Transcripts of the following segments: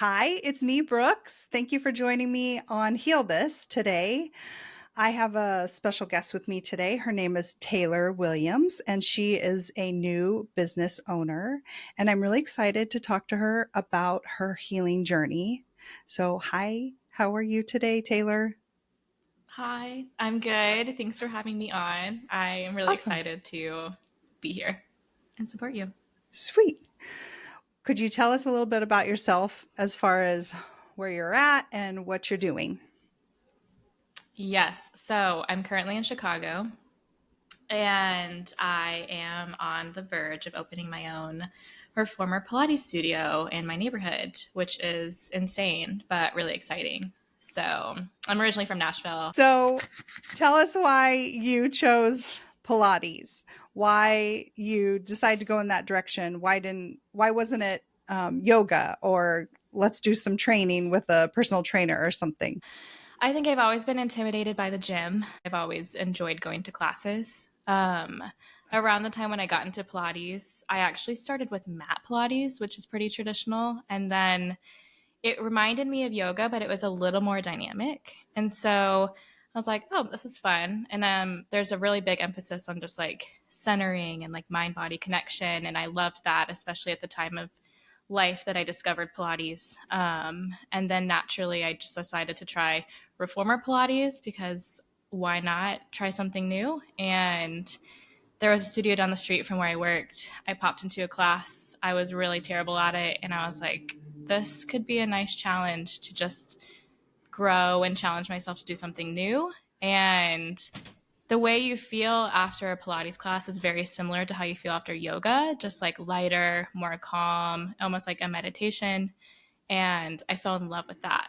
Hi, it's me, Brooks. Thank you for joining me on Heal This today. I have a special guest with me today. Her name is Tayllor Williams, and she is a new business owner. And I'm really excited to talk to her about her healing journey. So, hi, how are you today, Tayllor? Hi, I'm good. Thanks for having me on. I am really Awesome. excited to be here and support you. Sweet. Could you tell us a little bit about yourself as far as where you're at and what you're doing? Yes, so I'm currently in Chicago and I am on the verge of opening my own reformer Pilates studio in my neighborhood, which is insane but really exciting. So I'm originally from Nashville. So tell us why you chose Pilates, why you decided to go in that direction. Why wasn't it yoga or let's do some training with a personal trainer or something? I think I've always been intimidated by the gym. I've always enjoyed going to classes. That's Around the time when I got into Pilates, I actually started with mat Pilates, which is pretty traditional. And then it reminded me of yoga, but it was a little more dynamic. And so I was like, oh, this is fun. And there's a really big emphasis on just like centering and like mind body connection. And I loved that, especially at the time of life that I discovered Pilates. And then naturally, I just decided to try reformer Pilates because why not try something new? And there was a studio down the street from where I worked. I popped into a class. I was really terrible at it. And I was like, this could be a nice challenge to just grow and challenge myself to do something new. And the way you feel after a Pilates class is very similar to how you feel after yoga, just like lighter, more calm, almost like a meditation. And I fell in love with that.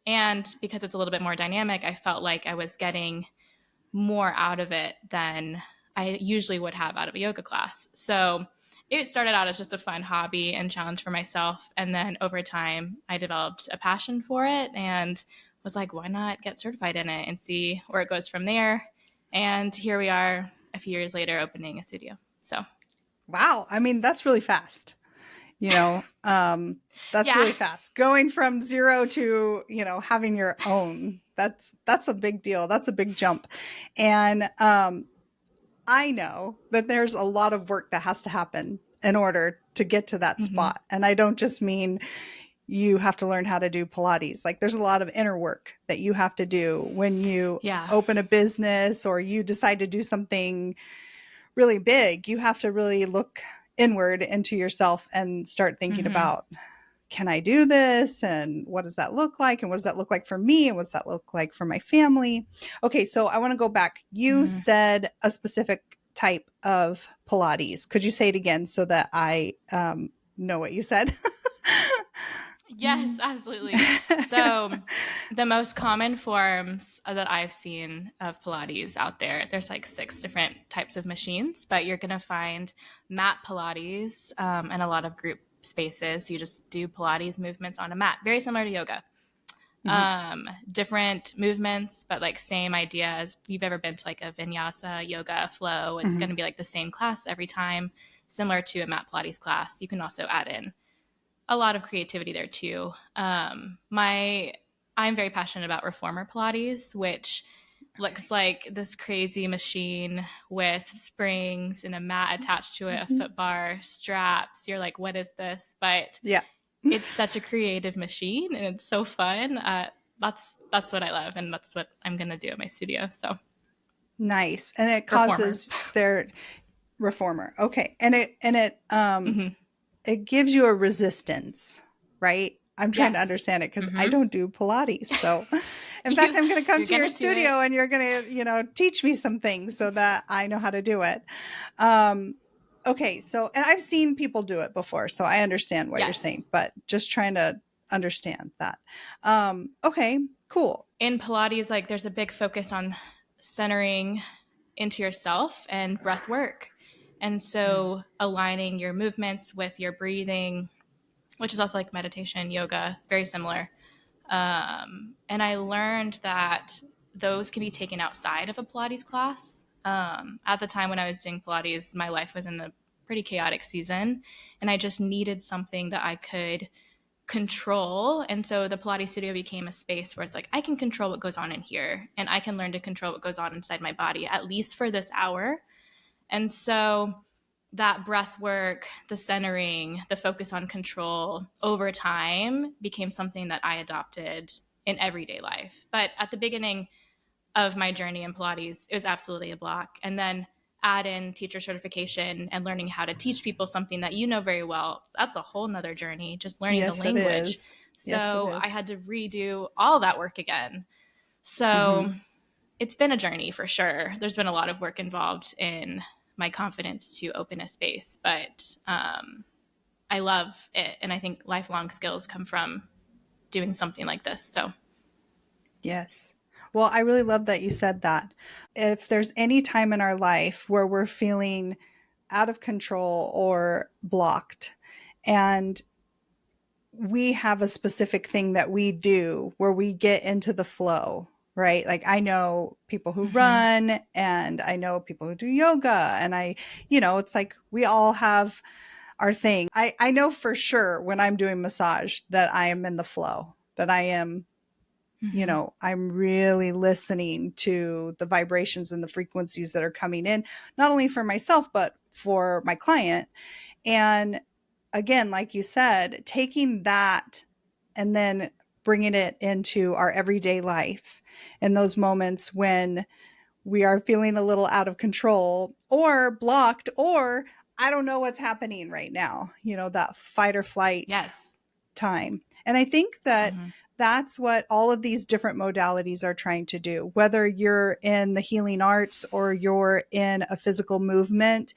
And because it's a little bit more dynamic, I felt like I was getting more out of it than I usually would have out of a yoga class. So it started out as just a fun hobby and challenge for myself. And then over time, I developed a passion for it and was like, why not get certified in it and see where it goes from there? And here we are a few years later opening a studio. So, Wow. I mean, that's really fast. You know, that's yeah. really fast. Going from zero to, having your own. That's a big deal. That's a big jump. And I know that there's a lot of work that has to happen in order to get to that Mm-hmm. spot. And I don't just mean you have to learn how to do Pilates. Like there's a lot of inner work that you have to do when you Yeah. open a business or you decide to do something really big. You have to really look inward into yourself and start thinking Mm-hmm. about, can I do this? And what does that look like? And what does that look like for me? And what does that look like for my family? Okay, so I want to go back. You Mm-hmm. said a specific type of Pilates. Could you say it again so that I know what you said? Yes, absolutely. So, the most common forms that I've seen of Pilates out there, there's like 6 different types of machines, but you're going to find mat Pilates and a lot of group spaces. You just do Pilates movements on a mat, very similar to yoga. Mhm, Different movements, but like same idea as if you've ever been to like a vinyasa yoga flow. It's going mhm. to be like the same class every time, similar to a mat Pilates class. You can also add in a lot of creativity there too. I'm very passionate about reformer Pilates, which Okay. looks like this crazy machine with springs and a mat attached to it, a Mhm. foot bar, straps. You're like, what is this? But Yeah. it's such a creative machine and it's so fun. That's what I love, and that's what I'm gonna do at my studio. So Nice. And it reformer. causes their reformer. Okay. And Mm-hmm. it gives you a resistance, right? I'm trying to Yes. understand it because I Mm-hmm. don't do Pilates. So, in fact, you I'm going to come you're to your gonna do studio it. and you're going to, teach me some things so that I know how to do it. Um, okay. So, and I've seen people do it before. So I understand what you're Yes. saying, but just trying to understand that. Okay. Cool. In Pilates, like there's a big focus on centering into yourself and breath work. And Mm, so aligning your movements with your breathing, which is also like meditation, yoga, very similar. And I learned that those can be taken outside of a Pilates class. At the time when I was doing Pilates, my life was in a pretty chaotic season, and I just needed something that I could control. And so the Pilates studio became a space where it's like, I can control what goes on in here, and I can learn to control what goes on inside my body, at least for this hour. And so that breath work, the centering, the focus on control over time became something that I adopted in everyday life. But at the beginning of my journey in Pilates, it was absolutely a block. And then add in teacher certification and learning how to teach people something that you know very well. That's a whole nother journey, just learning the Yes, it language. is. Yes, it So I is. had to redo all that work again. Mm-hmm. So it's been a journey for sure. There's been a lot of work involved in my confidence to open a space, but I love it. And I think lifelong skills come from doing something like this. So, Yes. Well, I really love that you said that. If there's any time in our life where we're feeling out of control or blocked, and we have a specific thing that we do where we get into the flow, right? Like I know people who mm-hmm. run, and I know people who do yoga, and it's like we all have our thing. I know for sure when I'm doing massage that I am in the flow, that I am, Mm-hmm. I'm really listening to the vibrations and the frequencies that are coming in, not only for myself, but for my client. And again, like you said, taking that and then bringing it into our everyday life in those moments when we are feeling a little out of control or blocked, or I don't know what's happening right now, that fight or flight Yes. time. And I think that Mm-hmm. that's what all of these different modalities are trying to do. Whether you're in the healing arts or you're in a physical movement,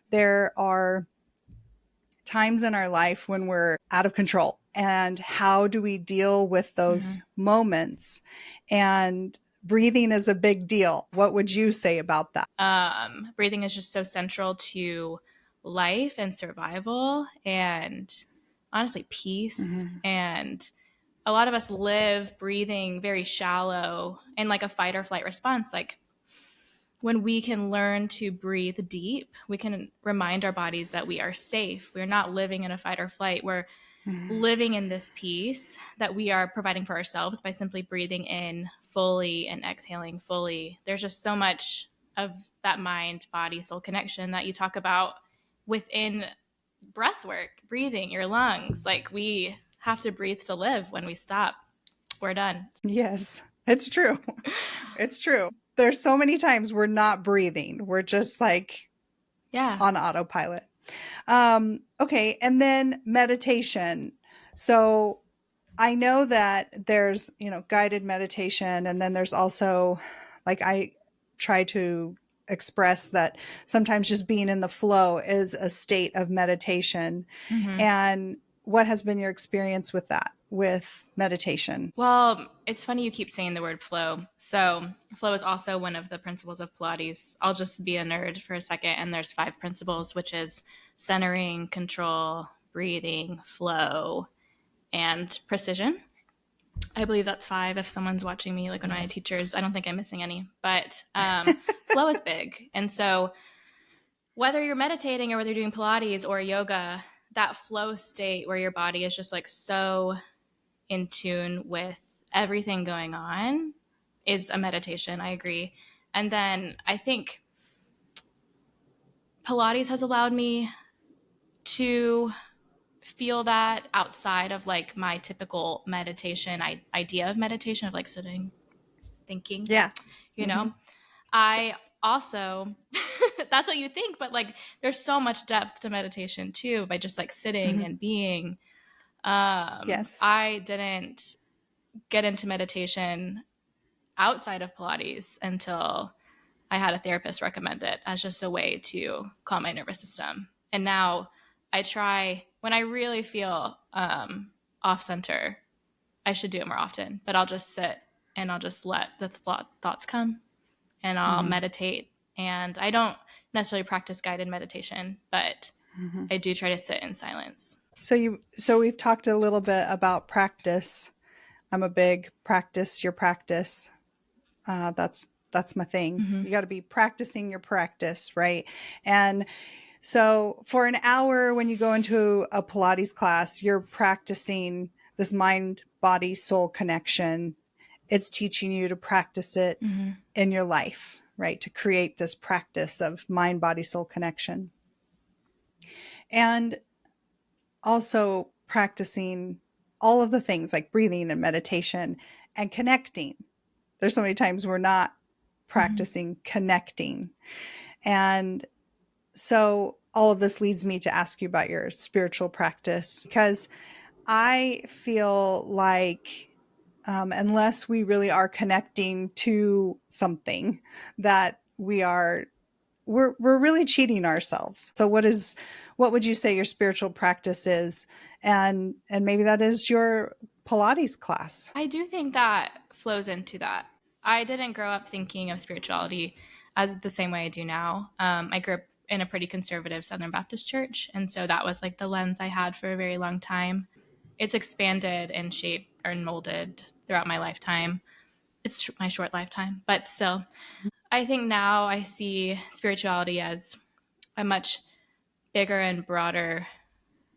there are times in our life when we're out of control. And how do we deal with Mm-hmm. those moments? And breathing is a big deal. What would you say about that? Breathing is just so central to life and survival and honestly peace. Mm-hmm. And a lot of us live breathing very shallow and like a fight or flight response. Like when we can learn to breathe deep, we can remind our bodies that we are safe. We're not living in a fight or flight. We're Mm-hmm. living in this peace that we are providing for ourselves by simply breathing in fully and exhaling fully. There's just so much of that mind, body, soul connection that you talk about within breath work, breathing, your lungs. Like we have to breathe to live. When we stop, we're done. Yes, it's true. It's true. There's so many times we're not breathing. We're just like Yeah. on autopilot. Okay. And then meditation. So I know that there's, guided meditation, and then there's also, like, I try to express that sometimes just being in the flow is a state of meditation. Mm-hmm. And what has been your experience with that, with meditation? Well, it's funny you keep saying the word flow. So, flow is also one of the principles of Pilates. I'll just be a nerd for a second. And there's 5 principles, which is centering, control, breathing, flow, and precision. I believe that's 5. If someone's watching me, like one of my teachers, I don't think I'm missing any. But flow is big. And so, whether you're meditating or whether you're doing Pilates or yoga, that flow state where your body is just like so in tune with everything going on is a meditation. I agree. And then I think Pilates has allowed me to feel that outside of like my typical meditation idea of meditation of like sitting, thinking, Yeah. you Mm-hmm. know. I Yes. also that's what you think, but like there's so much depth to meditation too by just like sitting Mm-hmm. and being. Yes. I didn't get into meditation outside of Pilates until I had a therapist recommend it as just a way to calm my nervous system. And now I try when I really feel off center, I should do it more often, but I'll just sit and I'll just let the thoughts come and I'll Mm-hmm. meditate. And I don't necessarily practice guided meditation, but Mm-hmm. I do try to sit in silence. So we've talked a little bit about practice. I'm a big practice your practice. That's my thing. Mm-hmm. You got to be practicing your practice, right? And so for an hour when you go into a Pilates class, you're practicing this mind, body, soul connection. It's teaching you to practice it in your life, right? To create this practice of mind, body, soul connection. And also practicing all of the things like breathing and meditation and connecting. There's so many times we're not practicing connecting. And so all of this leads me to ask you about your spiritual practice, because I feel like unless we really are connecting to something, that we're really cheating ourselves. So what would you say your spiritual practice is? And maybe that is your Pilates class. I do think that flows into that. I didn't grow up thinking of spirituality as the same way I do now. I grew up in a pretty conservative Southern Baptist church, and so that was like the lens I had for a very long time. It's expanded and shaped or molded throughout my lifetime. It's my short lifetime, but still. I think now I see spirituality as a much bigger and broader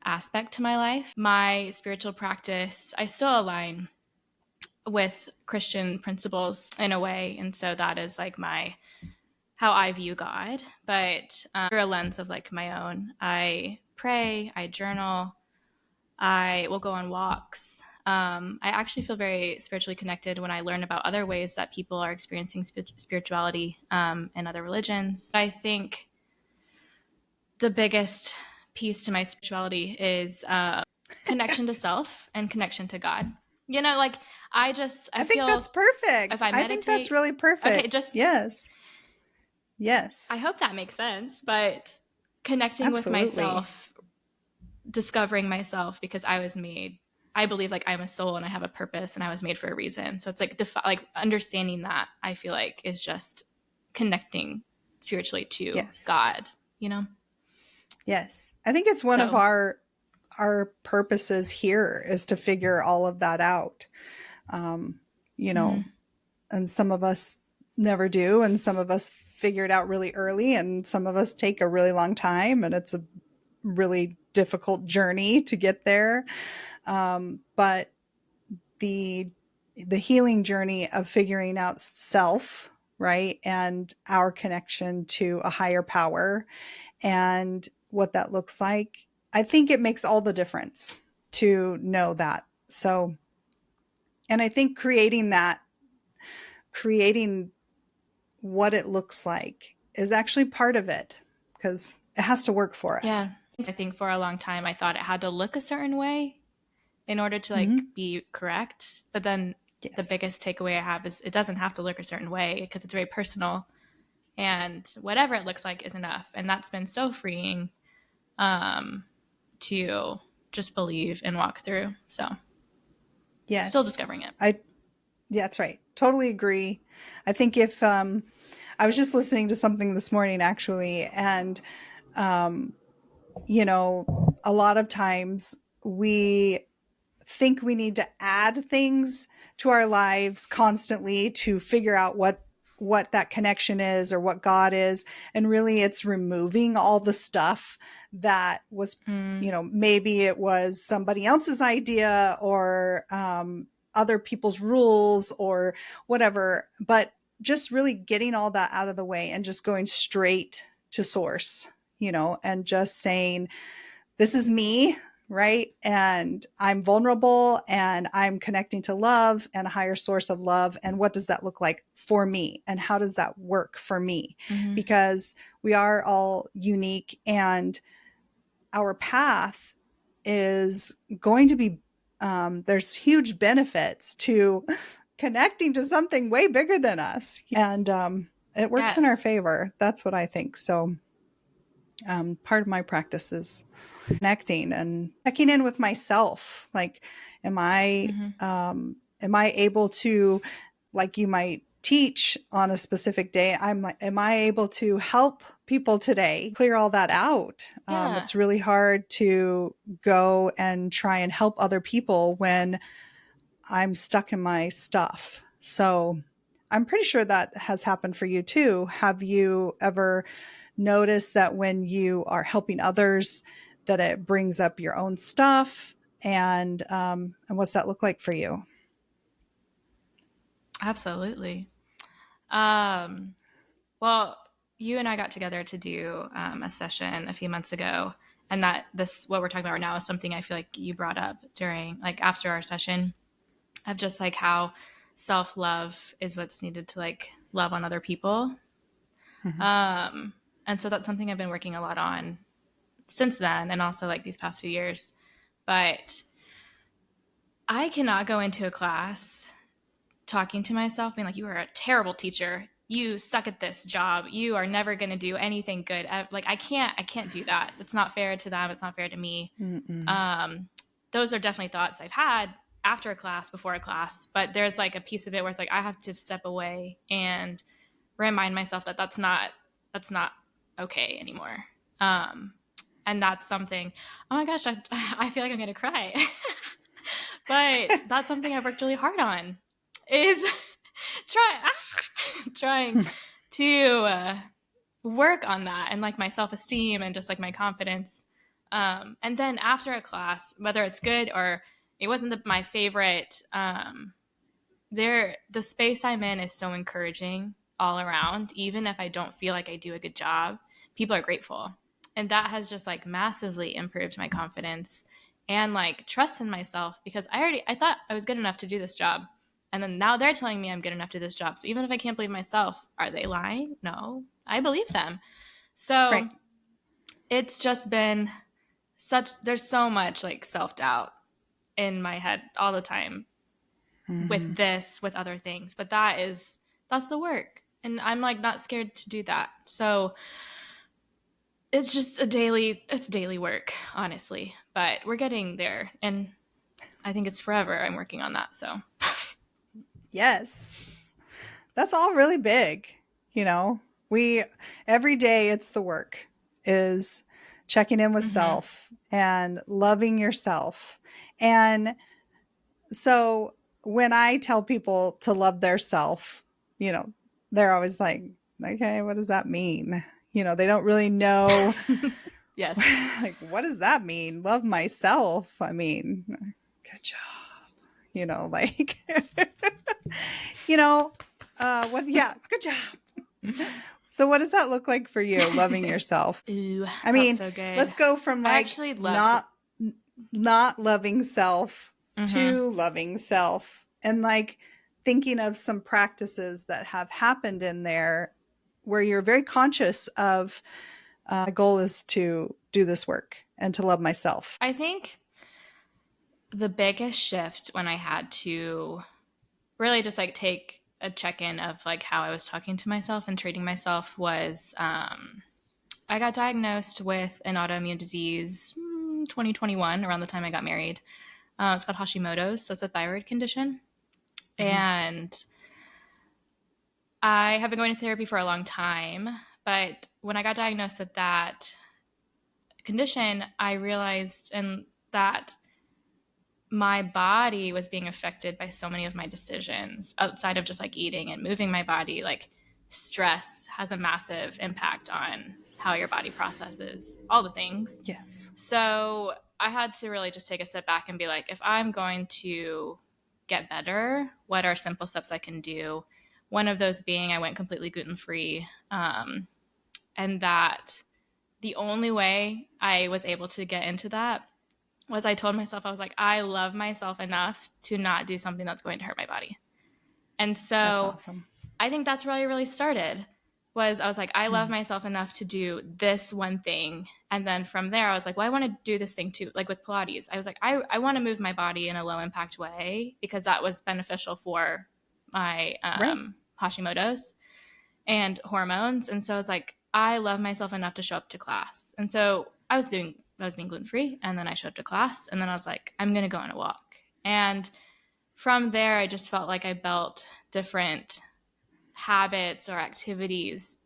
aspect to my life. My spiritual practice, I still align with Christian principles in a way, and so that is like my how I view God, but through a lens of like my own. I pray, I journal, I will go on walks. I actually feel very spiritually connected when I learn about other ways that people are experiencing spirituality in other religions. I think the biggest piece to my spirituality is connection to self and connection to God. You know, like I I think feel that's perfect. if I meditate, think that's really perfect. Okay, just yes. I hope that makes sense, but connecting Absolutely. with myself, discovering myself, because I believe like I'm a soul and I have a purpose and I was made for a reason. So it's like like understanding that, I feel like, is just connecting spiritually to God, you know? Yes. I think it's one of our purposes here is to figure all of that out. You know, and some of us never do, and some of us figure it out really early, and some of us take a really long time, and it's a really difficult journey to get there. But the healing journey of figuring out self, right, and our connection to a higher power and what that looks like, I think it makes all the difference to know that. So, and I think creating what it looks like is actually part of it, because it has to work for us. Yeah. I think for a long time I thought it had to look a certain way in order to like be correct. But then the biggest takeaway I have is it doesn't have to look a certain way, because it's very personal, and whatever it looks like is enough. And that's been so freeing to just believe and walk through. So still discovering it. Yeah, that's right. Totally agree. I think if I was just listening to something this morning actually, and you know, a lot of times we think we need to add things to our lives constantly to figure out what that connection is or what God is. And really it's removing all the stuff that was, you know, maybe it was somebody else's idea or other people's rules or whatever, but just really getting all that out of the way and just going straight to source, you know, and just saying, this is me, right? And I'm vulnerable and I'm connecting to love and a higher source of love. And what does that look like for me? And how does that work for me? Because we are all unique, and our path is going to be, there's huge benefits to connecting to something way bigger than us. And it works in our favor. That's what I think. So part of my practice is connecting and checking in with myself. Like, am I able to, like you might teach on a specific day, am I able to help people today? Clear all that out. It's really hard to go and try and help other people when I'm stuck in my stuff. So I'm pretty sure that has happened for you too. Have you ever noticed that when you are helping others, that it brings up your own stuff And what's that look like for you? Absolutely. Um, well, you and I got together to do a session a few months ago, and that this what we're talking about right now is something I feel like you brought up during like after our session of just like how self love is what's needed to like love on other people. Mhm. Um, and so that's something I've been working a lot on since then, and also like these past few years. But I cannot go into a class talking to myself, being like, "You are a terrible teacher. You suck at this job. You are never going to do anything good." Like I can't do that. It's not fair to them. It's not fair to me. Mm-mm. Um, those are definitely thoughts I've had after a class, before a class, but there's like a piece of it where it's like I have to step away and remind myself that that's not okay anymore. Um, and that's something. Oh my gosh, I feel like I'm gonna cry. But that's something I've worked really hard on. Is try trying to work on that and like my self-esteem and just like my confidence. And then after a class, whether it's good or it wasn't my favorite, the space I'm in is so encouraging all around. Even if I don't feel like I do a good job, people are grateful, and that has just like massively improved my confidence and like trust in myself, because I thought I was good enough to do this job, and then now they're telling me I'm good enough to do this job. So even if I can't believe myself, are they lying? No, I believe them. So Right. it's just been there's so much like self-doubt in my head all the time Mm-hmm. with this, with other things. But that's the work. And I'm like not scared to do that. So it's just it's daily work, honestly. But we're getting there. And I think it's forever I'm working on that. So Yes. That's all really big. You know, we, every day it's the work is checking in with mm-hmm. self and loving yourself. And so when I tell people to love their self, you know, they're always like, okay, what does that mean? You know, they don't really know. Yes. Like, what does that mean? Love myself. I mean, good job. You know, like, you know, yeah, good job. So what does that look like for you, loving yourself? Ooh, I felt mean, so good. let's go from I like actually love to. not loving self Mm-hmm. to loving self, and like thinking of some practices that have happened in there where you're very conscious of my goal is to do this work and to love myself. I think the biggest shift when I had to really just like take a check-in of like how I was talking to myself and treating myself was I got diagnosed with an autoimmune disease 2021 around the time I got married. It's called Hashimoto's, so it's a thyroid condition. Mhm. And I have been going to therapy for a long time, but when I got diagnosed with that condition, I realized and that my body was being affected by so many of my decisions outside of just like eating and moving my body. Like stress has a massive impact on how your body processes all the things. Yes. So I had to really just take a step back and be like, if I'm going to get better, what are simple steps I can do? One of those being I went completely gluten free. And that the only way I was able to get into that was I told myself, I was like, I love myself enough to not do something that's going to hurt my body. And That's so awesome. I think that's where I really started. I was like, I love Mm. myself enough to do this one thing. And then from there, I was like, well, I want to do this thing too. Like with Pilates, I was like, I want to move my body in a low impact way because that was beneficial for my Right. Hashimoto's and hormones. And so I was like, I love myself enough to show up to class. And so I was being gluten free. And then I showed up to class. And then I was like, I'm going to go on a walk. And from there, I just felt like I built different habits or activities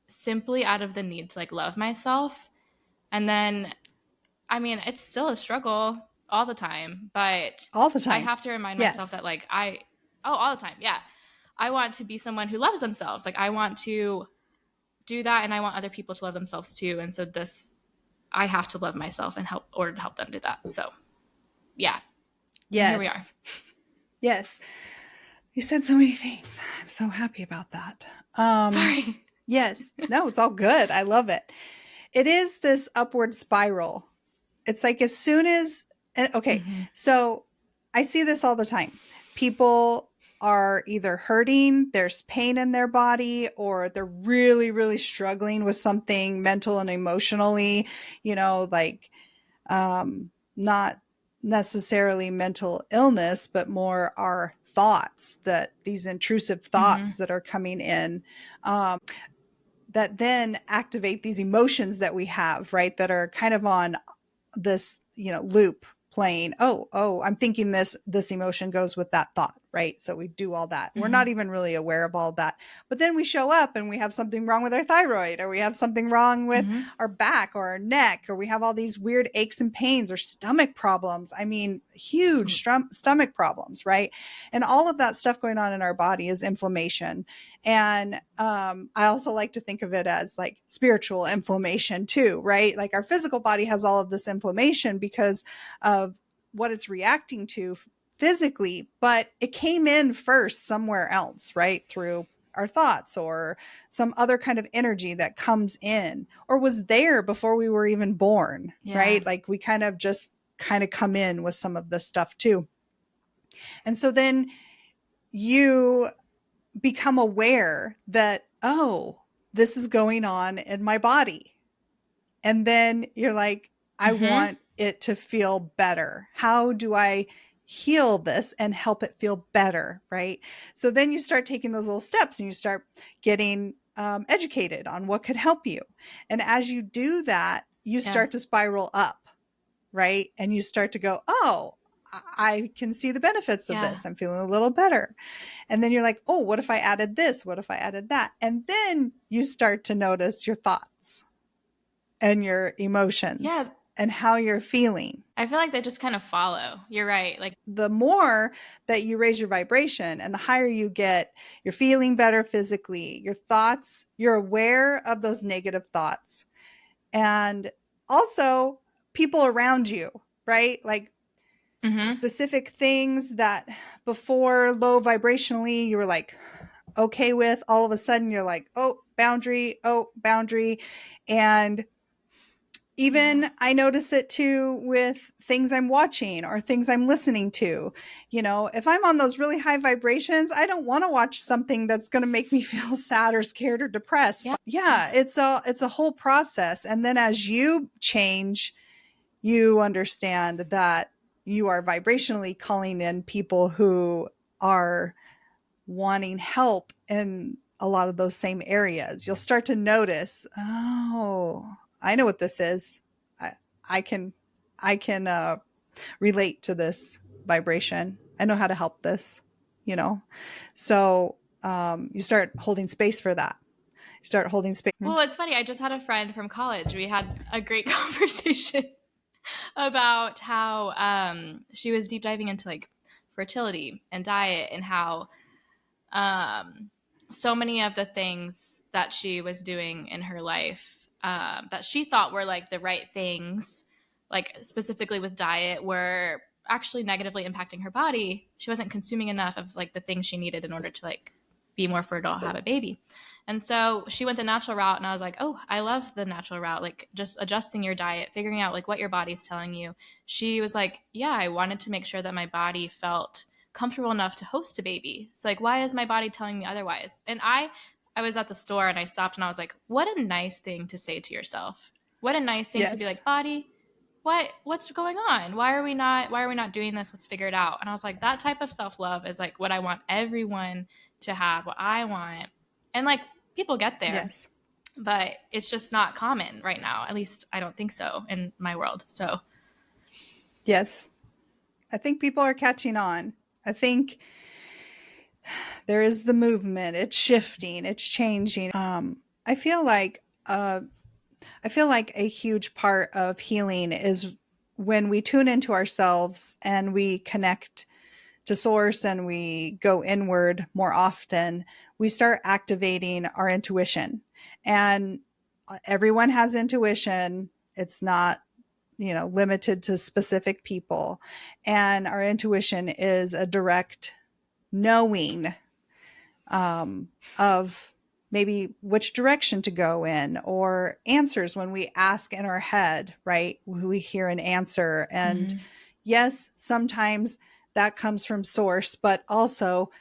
simply out of the need to like love myself. And then, I mean, it's still a struggle all the time, but All the I time. have to remind myself Yes. that all the time. Yeah. I want to be someone who loves themselves. Like I want to do that, and I want other people to love themselves too. And so I have to love myself and help order to help them do that. So yeah. And here we are. Yes. Yes. You said so many things. I'm so happy about that. Sorry. Yes. No, it's all good. I love it. It is this upward spiral. It's like as soon as, okay, Mm-hmm. so I see this all the time. People are either hurting, there's pain in their body, or they're really, really struggling with something mental and emotionally, like not necessarily mental illness, but more our thoughts, that these intrusive Mm-hmm. thoughts that are coming in, that then activate these emotions that we have, right? That are kind of on this, loop playing. Oh, I'm thinking this emotion goes with that thought, right? So we do all that. We're Mm-hmm. not even really aware of all that. But then we show up and we have something wrong with our thyroid, or we have something wrong with Mm-hmm. our back or our neck, or we have all these weird aches and pains or stomach problems. I mean, huge stomach problems, right? And all of that stuff going on in our body is inflammation. And I also like to think of it as like spiritual inflammation too, right? Like our physical body has all of this inflammation because of what it's reacting to physically, but it came in first somewhere else, right? Through our thoughts or some other kind of energy that comes in or was there before we were even born, Yeah. right? Like we kind of come in with some of this stuff too. And so then you become aware that, oh, this is going on in my body. And then you're like, I Mm-hmm. want it to feel better. How do I heal this and help it feel better? Right. So then you start taking those little steps and you start getting educated on what could help you. And as you do that, you Yeah. start to spiral up. Right. And you start to go, oh, I can see the benefits of Yeah. this. I'm feeling a little better. And then you're like, oh, what if I added this? What if I added that? And then you start to notice your thoughts and your Yeah. emotions and how you're feeling. I feel like they just kind of follow. You're right. Like, The more that you raise your vibration and the higher you get, you're feeling better physically, your thoughts, you're aware of those negative thoughts. And also people around you, right? Like mm-hmm. specific things that before low vibrationally you were like okay with, all of a sudden you're like, oh, boundary. And Yeah. even I notice it too with things I'm watching or things I'm listening to. If I'm on those really high vibrations, I don't want to watch something that's going to make me feel sad or scared or depressed. Yeah. Yeah, it's a whole process. And then as you change, you understand that you are vibrationally calling in people who are wanting help in a lot of those same areas. You'll start to notice, oh, I know what this is. I, I can, I can relate to this vibration. I know how to help this, you know? So you start holding space for that. You start holding space. Well, it's funny. I just had a friend from college. We had a great conversation about how she was deep diving into like fertility and diet and how um, so many of the things that she was doing in her life that she thought were like the right things, like specifically with diet, were actually negatively impacting her body. She wasn't consuming enough of like the things she needed in order to like be more fertile, have a baby. And so she went the natural route, and I was like, oh, I love the natural route, like just adjusting your diet, figuring out like what your body's telling you. She was like, yeah, I wanted to make sure that my body felt comfortable enough to host a baby. So like, why is my body telling me otherwise? And I was at the store and I stopped and I was like, what a nice thing to say to yourself. What a nice thing to be Yes. like, body, what's going on? Why are we not doing this? Let's figure it out. And I was like, that type of self-love is like what I want everyone to have, what I want. And like people get there, Yes. but it's just not common right now. At least I don't think so in my world. So Yes. I think people are catching on. I think there is the movement. It's shifting. It's changing. I feel like a huge part of healing is when we tune into ourselves and we connect to source and we go inward more often. We start activating our intuition, and everyone has intuition. It's not limited to specific people. And our intuition is a direct knowing of maybe which direction to go in, or answers when we ask in our head, right? We hear an answer. And Mm-hmm. yes, sometimes that comes from source, but also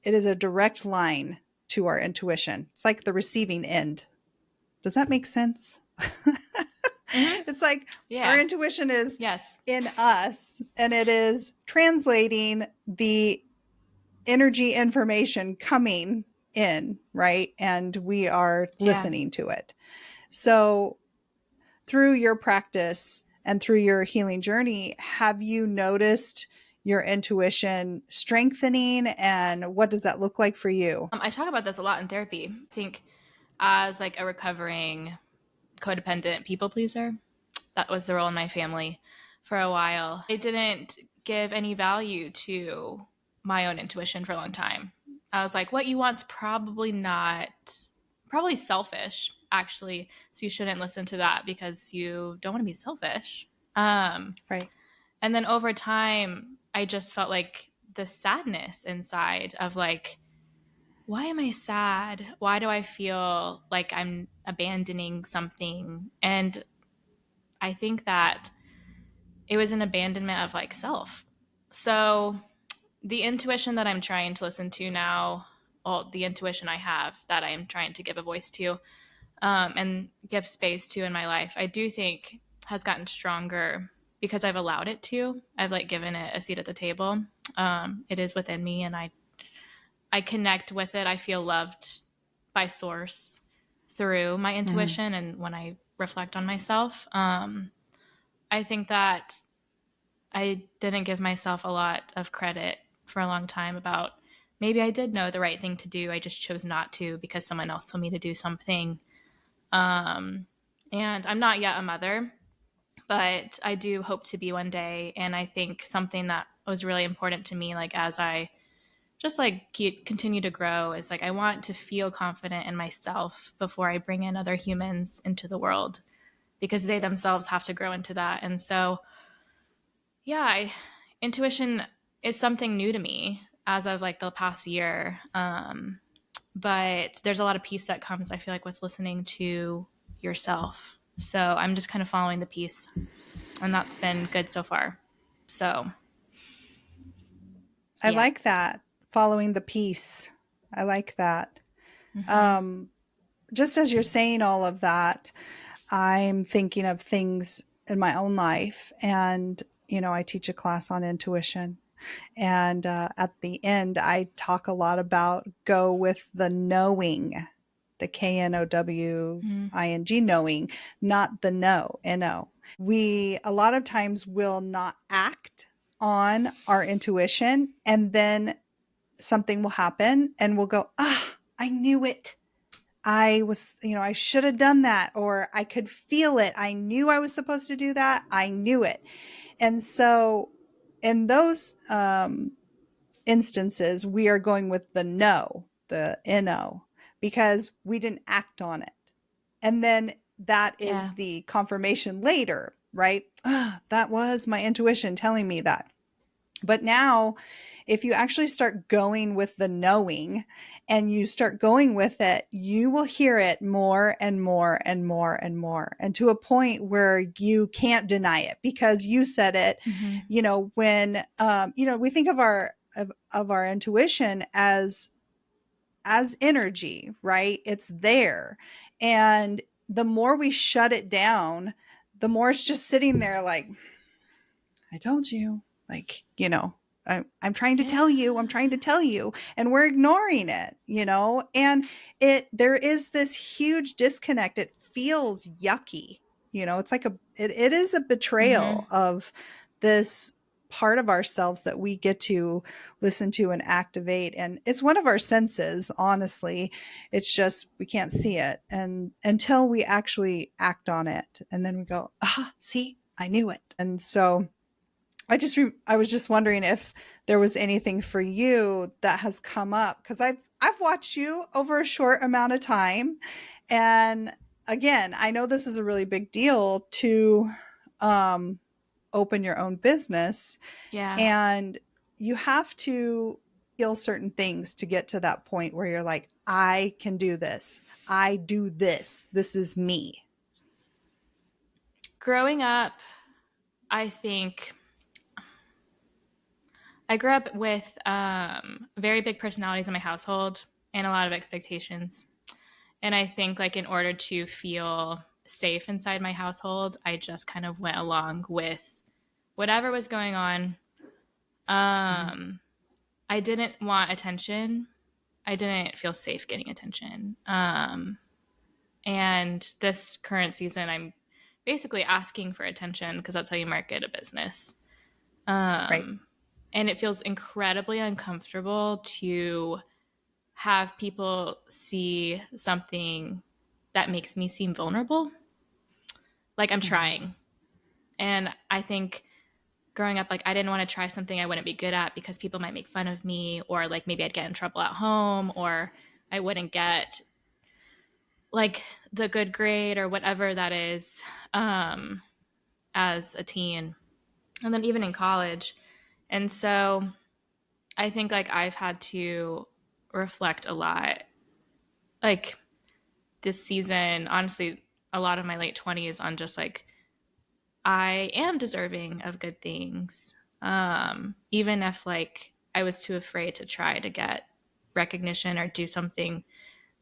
it is a direct line to our intuition. It's like the receiving end. Does that make sense? Mm-hmm. It's like our Yeah. intuition is Yes. in us, and it is translating the energy information coming in, right? And we are Yeah. listening to it. So, through your practice and through your healing journey, have you noticed your intuition strengthening? And what does that look like for you? I talk about this a lot in therapy. I think as like a recovering codependent people pleaser, that was the role in my family for a while. I didn't give any value to my own intuition for a long time. I was like, what you want's probably selfish, actually. So you shouldn't listen to that because you don't want to be selfish. Right. And then over time, I just felt like the sadness inside of like, why am I sad? Why do I feel like I'm abandoning something? And I think that it was an abandonment of like self. So the intuition that I'm trying to listen to now, well, the intuition I have that I am trying to give a voice to and give space to in my life, I do think has gotten stronger because I've allowed it to. I've like given it a seat at the table. It is within me, and I connect with it. I feel loved by source through my Mm. intuition, and when I reflect on myself, I think that I didn't give myself a lot of credit for a long time about maybe I did know the right thing to do. I just chose not to because someone else told me to do something. Um, and I'm not yet a mother, but I do hope to be one day. And I think something that was really important to me, like as I just like continue to grow, is like I want to feel confident in myself before I bring in other humans into the world because they themselves have to grow into that. And so yeah, intuition is something new to me as of like the past year. But there's a lot of peace that comes, I feel like, with listening to yourself. So I'm just kind of following the peace, and that's been good so far. So I yeah. like that. Following the peace. I like that. Mm-hmm. Um, just as you're saying all of that, I'm thinking of things in my own life. And, I teach a class on intuition. And at the end, I talk a lot about go with the knowing, the KNOWING, knowing, not the no, NO. We a lot of times will not act on our intuition, and then something will happen and we'll go, I knew it. I should have done that, or I could feel it. I knew I was supposed to do that. I knew it. And so in those instances, we are going with the no, the NO, because we didn't act on it. And then that is Yeah. the confirmation later, right? That was my intuition telling me that. But now, if you actually start going with the knowing and you start going with it, you will hear it more and more and more and more, and to a point where you can't deny it because you said it. Mm-hmm. When we think of our intuition as energy, right? It's there, and the more we shut it down, the more it's just sitting there like, I told you, like, I'm trying to tell you, I'm Yeah. trying to tell you, and we're ignoring it, and there is this huge disconnect. It feels yucky, it's like it is a Mm-hmm. betrayal of this part of ourselves that we get to listen to and activate. And it's one of our senses, honestly. It's just, we can't see it. And until we actually act on it, and then we go, see, I knew it. And so, I was just wondering if there was anything for you that has come up, because I've watched you over a short amount of time, and again, I know this is a really big deal to open your own business, Yeah. and you have to feel certain things to get to that point where you're like, I can do this. I do this. This is me. Growing up, I think I grew up with very big personalities in my household and a lot of expectations. And I think, like, in order to feel safe inside my household, I just kind of went along with whatever was going on. Mhm. Um, I didn't want attention. I didn't feel safe getting attention. And this current season, I'm basically asking for attention because that's how you market a business. Right. Um, and it feels incredibly uncomfortable to have people see something that makes me seem vulnerable. Like I'm Mhm. trying. And I think growing up, like I didn't want to try something I wouldn't be good at because people might make fun of me, or like maybe I'd get in trouble at home, or I wouldn't get like the good grade or whatever that is, as a teen. And then even in college. And so I think like I've had to reflect a lot. Like this season, honestly, a lot of my late 20s on just like, I am deserving of good things. Even if like I was too afraid to try to get recognition or do something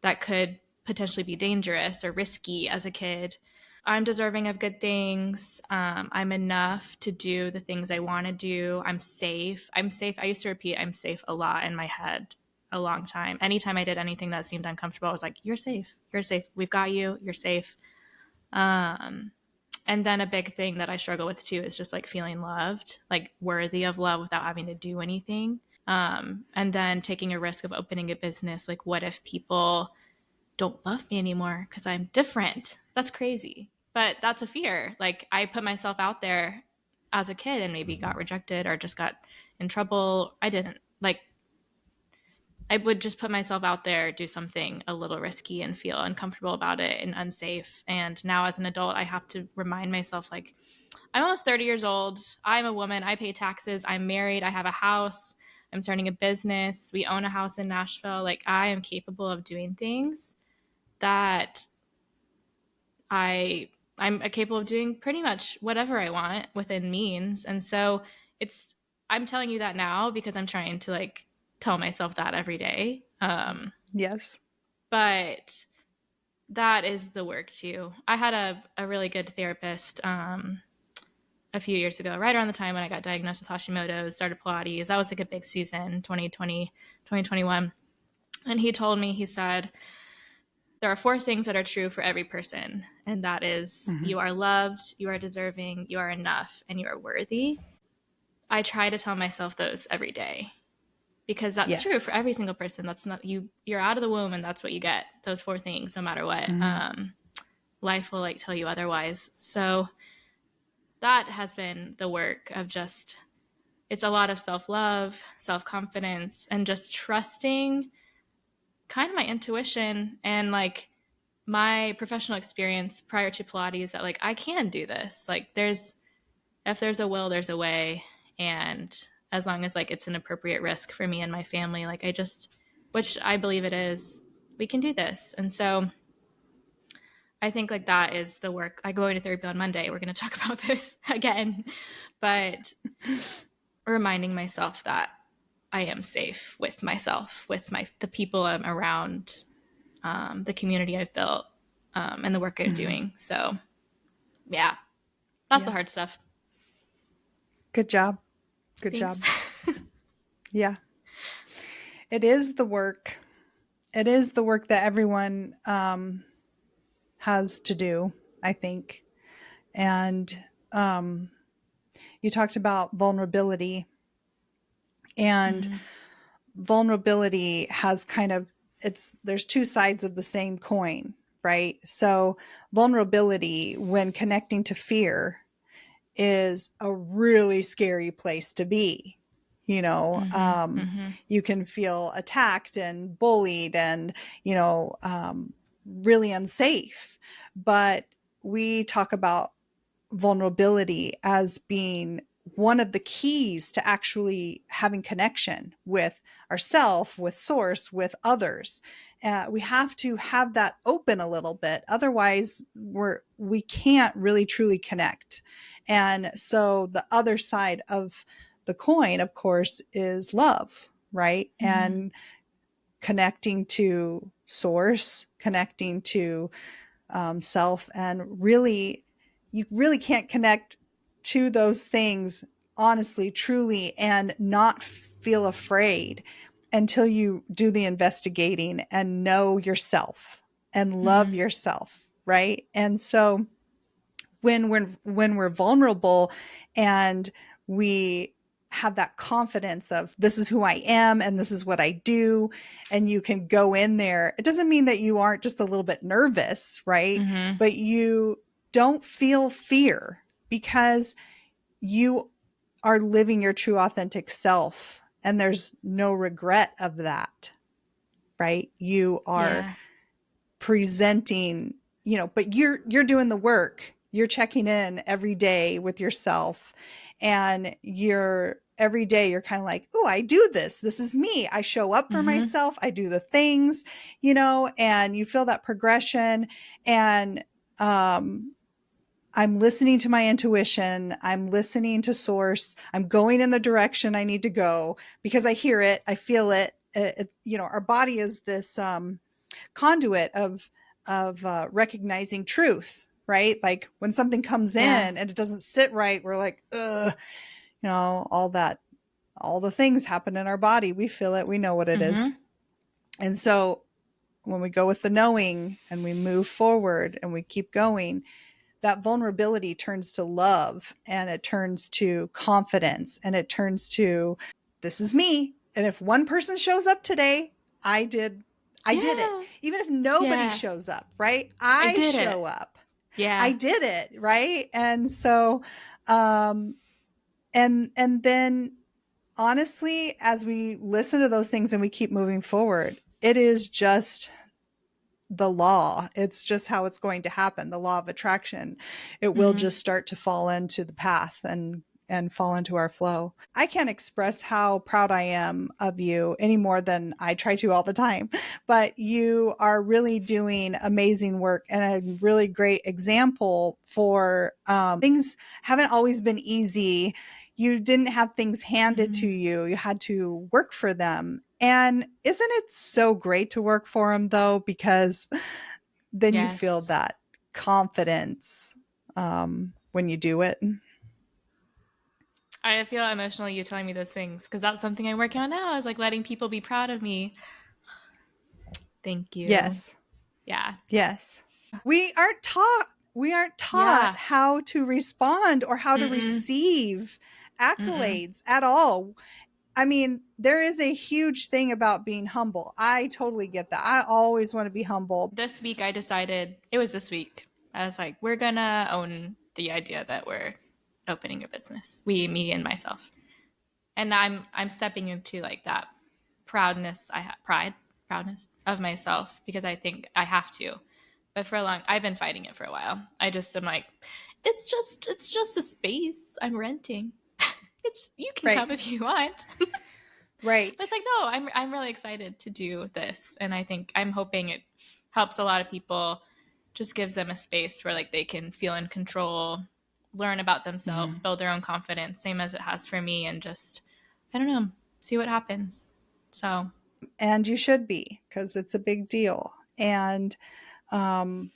that could potentially be dangerous or risky as a kid. I'm deserving of good things. I'm enough to do the things I want to do. I'm safe. I'm safe. I used to repeat I'm safe a lot in my head a long time. Anytime I did anything that seemed uncomfortable, I was like, you're safe. You're safe. We've got you. You're safe. Um, and then a big thing that I struggle with too is just like feeling loved, like worthy of love without having to do anything. And then taking a risk of opening a business. Like, what if people don't love me anymore because I'm different? That's crazy. But that's a fear. Like, I put myself out there as a kid and maybe got rejected or just got in trouble. I didn't. Like, I would just put myself out there, do something a little risky and feel uncomfortable about it and unsafe. And now as an adult, I have to remind myself, like, I'm almost 30 years old. I'm a woman. I pay taxes. I'm married. I have a house. I'm starting a business. We own a house in Nashville. Like, I am capable of doing things that I I'm capable of doing pretty much whatever I want within means. And so it's I'm telling you that now because I'm trying to like tell myself that every day. Yes. But that is the work too. I had a really good therapist a few years ago, right around the time when I got diagnosed with Hashimoto's, started Pilates. That was like a big season, 2020, 2021. And he told me, he said, there are four things that are true for every person. And that is Mhm. you are loved, you are deserving, you are enough, and you are worthy. I try to tell myself those every day because that's true for Yes. every single person. That's not you, you're out of the womb and that's what you get. Those four things, no matter what. Mhm. Life will like tell you otherwise. So that has been the work of just, it's a lot of self-love, self-confidence, and just trusting kind of my intuition and like my professional experience prior to Pilates that like I can do this. Like there's if there's a will, there's a way. And as long as like it's an appropriate risk for me and my family, like I just, which I believe it is, we can do this. And so I think like that is the work. I go into therapy on Monday. We're going to talk about this again, but reminding myself that I am safe with myself, with the people I'm around, the community I've built, and the work I'm Mhm. doing. So yeah, that's the Yeah. hard stuff. Good job. Good Thanks. job. Yeah. It is the work. It is the work that everyone has to do, I think. And um, you talked about vulnerability, and Mm-hmm. vulnerability has kind of, there's two sides of the same coin, right? So vulnerability, when connecting to fear, is a really scary place to be. You know, Mm-hmm. Mm-hmm. you can feel attacked and bullied and, really unsafe. But we talk about vulnerability as being one of the keys to actually having connection with ourself, with source, with others. We have to have that open a little bit. Otherwise, we can't really truly connect. And so the other side of the coin, of course, is love, right? Mm-hmm. And connecting to source, connecting to self, and really, you really can't connect to those things honestly, truly, and not feel afraid until you do the investigating and know yourself and love Mm-hmm. yourself, right? And so when we're vulnerable and we have that confidence of this is who I am and this is what I do, and you can go in there, it doesn't mean that you aren't just a little bit nervous, right? Mm-hmm. But you don't feel fear because you are living your true authentic self, and there's no regret of that, right? You are Yeah. presenting, but you're doing the work. You're checking in every day with yourself, and you're every day you're kind of like, oh, I do this. This is me. I show up for Mm-hmm. myself. I do the things, and you feel that progression. And I'm listening to my intuition. I'm listening to source. I'm going in the direction I need to go because I hear it. I feel it. Our body is this conduit of recognizing truth, right? Like when something comes Yeah. in and it doesn't sit right, we're like, ugh, all the things happen in our body. We feel it. We know what it is. Mm-hmm. And so when we go with the knowing and we move forward and we keep going, that vulnerability turns to love, and it turns to confidence, and it turns to, this is me. And if one person shows up today, I did it. Yeah. Even if nobody Yeah. shows up, right? I I did it. show up. I Yeah. did it, right? And so and then honestly, as we listen to those things and we keep moving forward, it is just the law. It's just how it's going to happen. The law of attraction. It will Mm-hmm. just start to fall into the path and fall into our flow. I can't express how proud I am of you any more than I try to all the time, but you are really doing amazing work and a really great example for things haven't always been easy. You didn't have things handed to Mm-hmm. you. You had to work for them. And isn't it so great to work for them though? Because then you feel Yes. that confidence when you do it. I feel emotional you telling me those things because that's something I'm working on now is like letting people be proud of me. Thank you. Yes. Yeah. Yes. We aren't taught Yeah. how to respond or how to Mm-mm. receive Mm-mm. accolades at all. I mean, there is a huge thing about being humble. I totally get that. I always want to be humble. This week I decided, it was this week, I was like, we're gonna own the idea that we're opening a business. We, me and myself. And I'm stepping into like that proudness I have proudness of myself because I think I have to. But for a long I've been fighting it for a while. I just am like, it's just a space I'm renting. It's you can Right. come if you want. But it's Right. like, no, I'm really excited to do this. And I think I'm hoping it helps a lot of people, just gives them a space where like they can feel in control, learn about themselves, Mhm. build their own confidence, same as it has for me, and just I don't know, see what happens. So And you should be, because it's a big deal. And um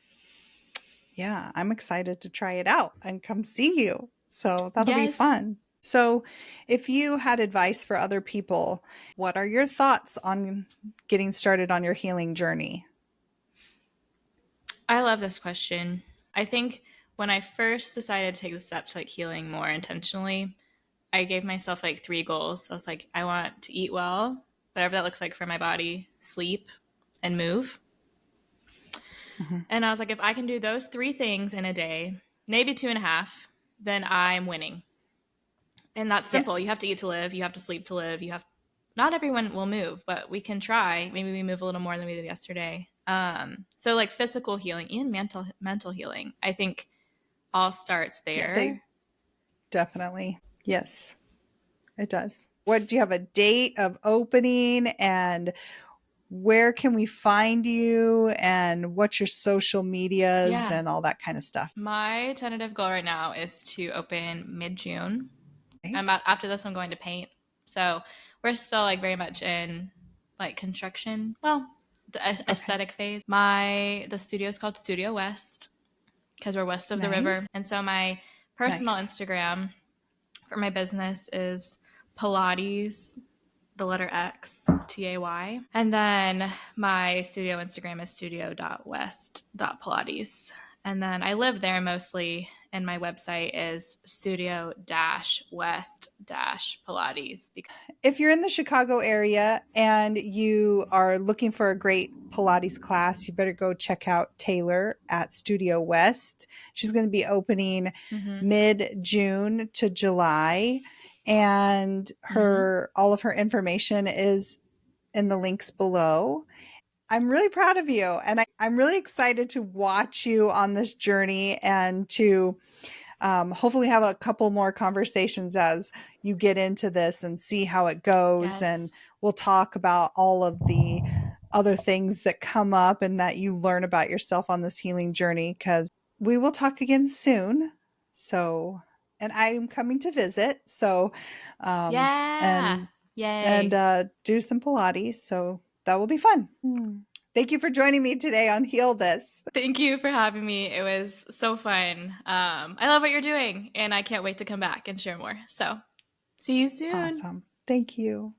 yeah, I'm excited to try it out and come see you. So that'll be yes. fun. So, if you had advice for other people, what are your thoughts on getting started on your healing journey? I love this question. I think when I first decided to take the steps like healing more intentionally, I gave myself like three goals. So I was like, I want to eat well, whatever that looks like for my body, sleep, and move. Mhm. And I was like, if I can do those three things in a day, maybe two and a half, then I'm winning. And that's simple. You Yes. have to eat to live. You have to sleep to live. You have not everyone will move, but we can try. Maybe we move a little more than we did yesterday. So like physical healing and mental healing. I think all starts Yeah, there. they definitely. Yes, it does. What do you have a date of opening, and where can we find you, and what's your social medias Yeah. and all that kind of stuff? My tentative goal right now is to open mid-June. Okay. After this, I'm going to paint. So we're still like very much in like construction. Well, the Okay. aesthetic phase. The studio is called Studio West because we're west of the river. Nice. And so my personal Nice. Instagram for my business is Pilates, the letter X, Tay. And then my studio Instagram is studio.west.pilates. And then I live there mostly, and my website is studio-west-pilates. If you're in the Chicago area and you are looking for a great Pilates class, you better go check out Tayllor at Studio West. She's going to be opening Mm-hmm. mid-June to July, and Mm-hmm. her all of her information is in the links below. I'm really proud of you, and I'm really excited to watch you on this journey and to hopefully have a couple more conversations as you get into this and see how it goes. And Yes. we'll talk about all of the other things that come up and that you learn about yourself on this healing journey, because we will talk again soon. So, and I'm coming to visit. So, um, Yeah. and Yay. do some Pilates. So that will be fun. Thank you for joining me today on Heal This. Thank you for having me. It was so fun. I love what you're doing, and I can't wait to come back and share more. So, see you soon. Awesome. Thank you.